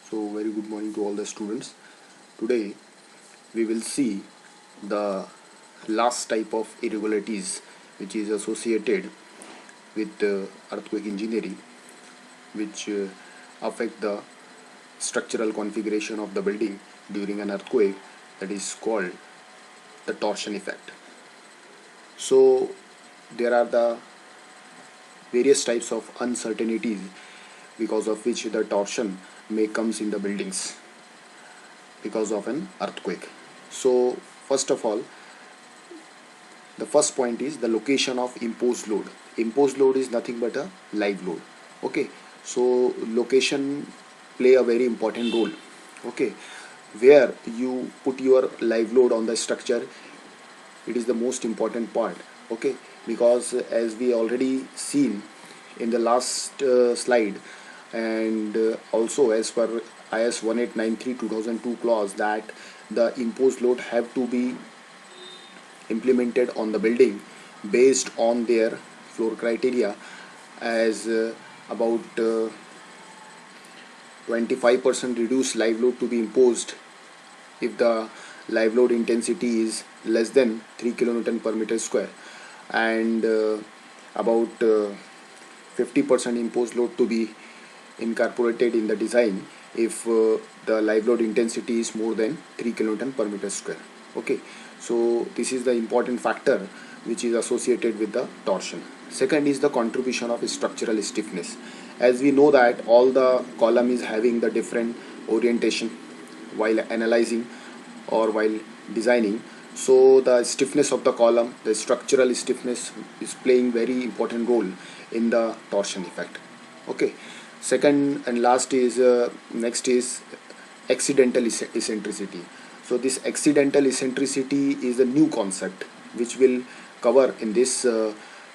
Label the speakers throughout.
Speaker 1: So very good morning to all the students. Today we will see the last type of irregularities which is associated with earthquake engineering, which affect the structural configuration of the building during an earthquake, that is called the torsion effect. So there are the various types of uncertainties because of which the torsion may comes in the buildings because of an earthquake. So first of all, the first point is the location of imposed load. Imposed load is nothing but a live load. Okay, so location play a very important role. Okay, where you put your live load on the structure, it is the most important part. Okay, because as we already seen in the last slide, and also as per IS 1893 2002 clause, that the imposed load have to be implemented on the building based on their floor criteria, as about 25% reduced live load to be imposed if the live load intensity is less than 3 kilonewton per meter square, and about 50% imposed load to be incorporated in the design if the live load intensity is more than 3 kilonewton per meter square. Okay, so this is the important factor which is associated with the torsion. Second is the contribution of structural stiffness. As we know that all the column is having the different orientation while analyzing or while designing, so the stiffness of the column, the structural stiffness, is playing very important role in the torsion effect. Okay, second and last is next is accidental eccentricity. So this accidental eccentricity is a new concept which will cover in this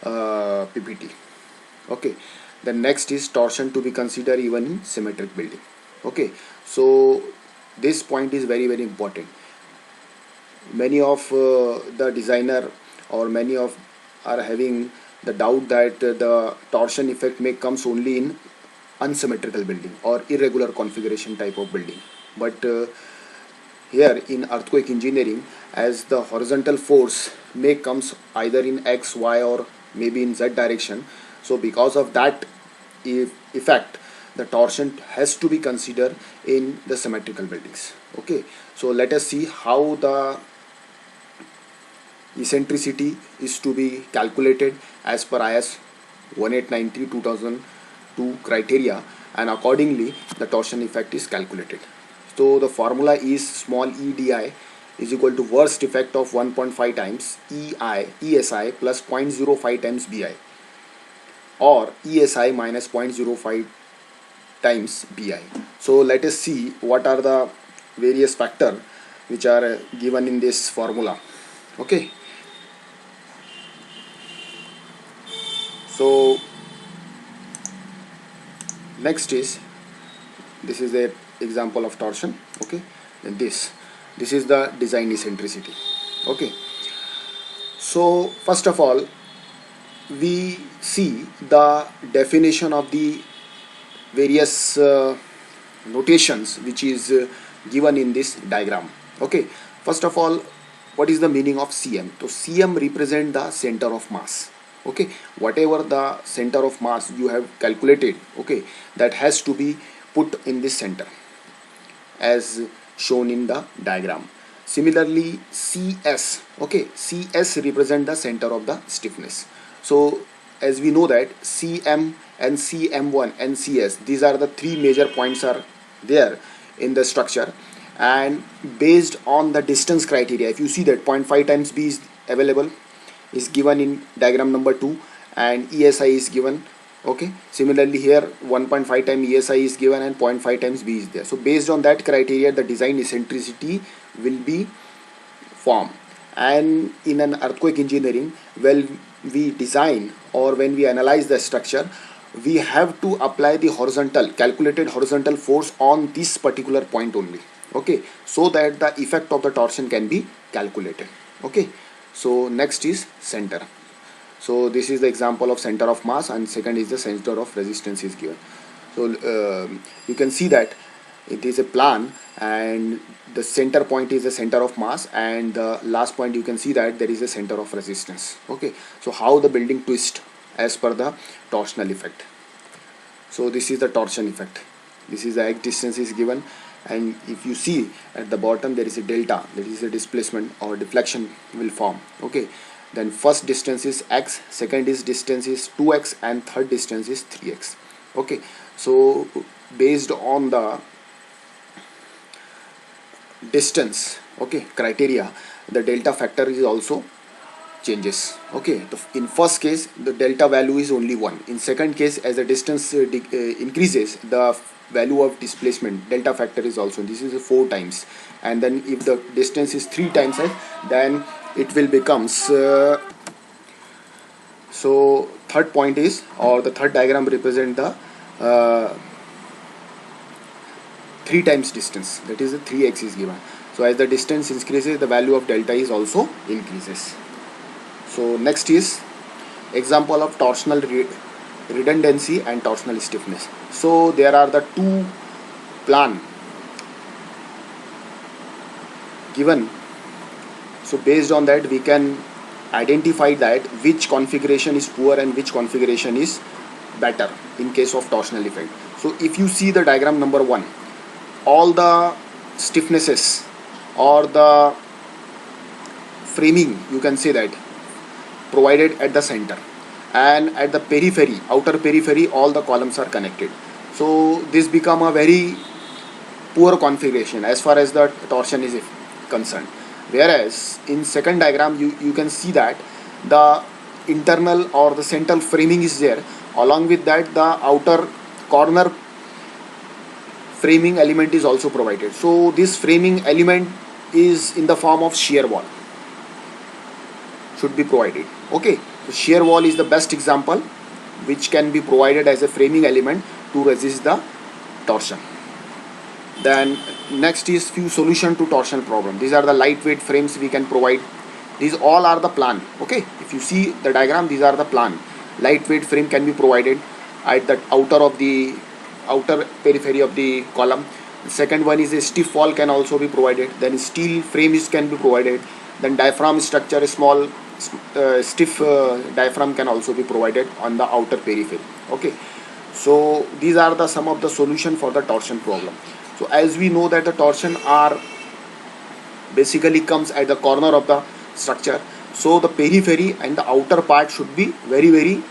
Speaker 1: PPT. Okay, the next is torsion to be considered even in symmetric building. Okay, so this point is very important. Many of the designer or many of are having the doubt that the torsion effect may comes only in unsymmetrical building or irregular configuration type of building, but here in earthquake engineering, as the horizontal force may comes either in x, y, or maybe in z direction, so because of that effect, the torsion has to be considered in the symmetrical buildings. Okay, so let us see how the eccentricity is to be calculated as per IS 1893 2002 criteria, and accordingly the torsion effect is calculated. So the formula is small EDI is equal to worst effect of 1.5 times ESI plus 0.05 times BI, or ESI minus 0.05 times BI. So let us see what are the various factors which are given in this formula. Okay, so next is, this is the example of torsion. Okay, and this is the design eccentricity. Okay, so first of all we see the definition of the various notations which is given in this diagram. Okay, first of all, what is the meaning of CM? So CM represent the center of mass. Okay, whatever the center of mass you have calculated, okay, that has to be put in this center as shown in the diagram. Similarly, CS, okay, CS represent the center of the stiffness. So as we know that CM and CM1 and CS, these are the three major points are there in the structure, and based on the distance criteria, if you see that 0.5 times B is available, is given in diagram number 2, and ESI is given. Okay, similarly here 1.5 times ESI is given and 0.5 times B is there. So based on that criteria, the design eccentricity will be formed. And in an earthquake engineering, well, we design or when we analyze the structure, we have to apply the horizontal, calculated horizontal force on this particular point only. Okay, so that the effect of the torsion can be calculated. Okay, so next is center. So this is the example of center of mass, and second is the center of resistance is given. So you can see that it is a plan, and the center point is the center of mass, and the last point you can see that there is a center of resistance. Okay, so how the building twist as per the torsional effect. So this is the torsion effect. This is the x distance is given, and if you see at the bottom there is a delta, that is a displacement or deflection will form. Okay, then first distance is x, second is distance is 2x, and third distance is 3x. Okay, so based on the distance, okay, criteria, the delta factor is also changes. Okay, in first case the delta value is only 1. In second case, as the distance increases, the value of displacement delta factor is also, this is 4 times, and then if the distance is 3 times, then it will becomes so third point is, or the third diagram represent the 3 times distance, that is the 3x is given. So as the distance increases, the value of delta is also increases. So next is example of torsional redundancy and torsional stiffness. So there are the two plan given. So based on that we can identify that which configuration is poor and which configuration is better in case of torsional effect. So if you see the diagram number 1, all the stiffnesses or the framing, you can say that, provided at the center, and at the periphery, outer periphery, all the columns are connected. So this become a very poor configuration as far as the torsion is concerned. Whereas in second diagram you can see that the internal or the central framing is there, along with that the outer corner framing element is also provided. So this framing element is in the form of shear wall, should be provided. Okay, so shear wall is the best example which can be provided as a framing element to resist the torsion. Then next is few solution to torsion problem. These are the lightweight frames we can provide. These all are the plan. Okay, if you see the diagram, these are the plan. Lightweight frame can be provided at the outer periphery of the column. The second one is a stiff wall can also be provided. Then steel frames can be provided. Then diaphragm structure, a small stiff diaphragm can also be provided on the outer periphery. Okay, so these are the some of the solution for the torsion problem. So as we know that the torsion are basically comes at the corner of the structure, so the periphery and the outer part should be very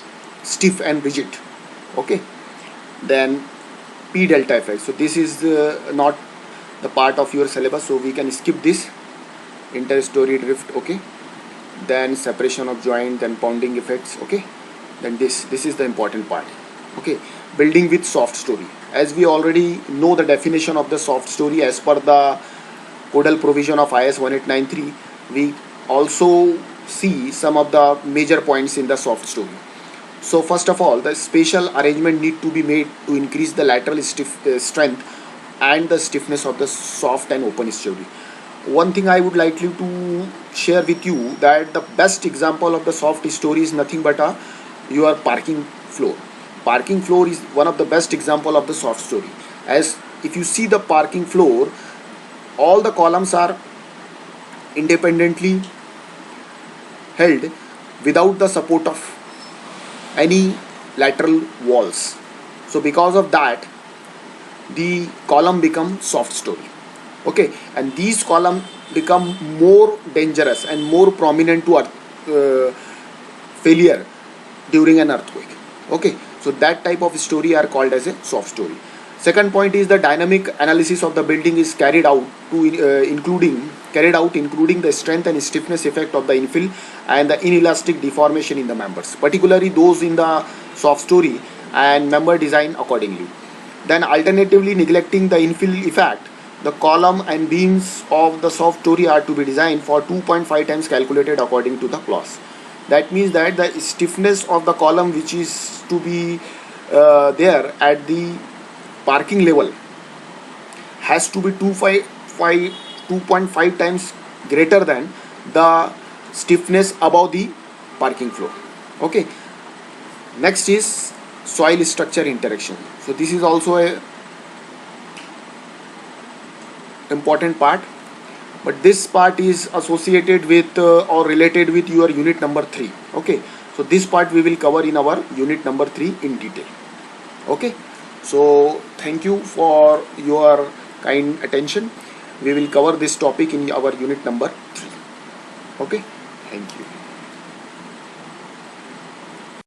Speaker 1: stiff and rigid. Okay, then P delta effect. So this is not the part of your syllabus, so we can skip this. Interstory drift. Okay, then separation of joint, then pounding effects. Okay, then this is the important part. Okay, building with soft story. As we already know the definition of the soft story as per the codal provision of IS 1893, we also see some of the major points in the soft story. So first of all, the spatial arrangement need to be made to increase the lateral strength and the stiffness of the soft and open story. One thing I would like you to share with you, that the best example of the soft story is nothing but your parking floor. Parking floor is one of the best example of the soft story. As if you see the parking floor, all the columns are independently held without the support of any lateral walls. So because of that, the column become soft story. Okay, and these columns become more dangerous and more prominent to failure during an earthquake. Okay, so that type of story are called as a soft story. Second point is the dynamic analysis of the building is carried out including the strength and stiffness effect of the infill and the inelastic deformation in the members, particularly those in the soft story, and member design accordingly. Then alternatively, neglecting the infill effect, the column and beams of the soft story are to be designed for 2.5 times calculated according to the clause. That means that the stiffness of the column which is to be there at the parking level has to be 2.5 times greater than the stiffness above the parking floor. Okay, next is soil structure interaction. So this is also a important part, but this part is associated with or related with your unit number 3. Okay, so this part we will cover in our unit number 3 in detail. Okay, so thank you for your kind attention. We will cover this topic in our unit number 3. Okay, thank you.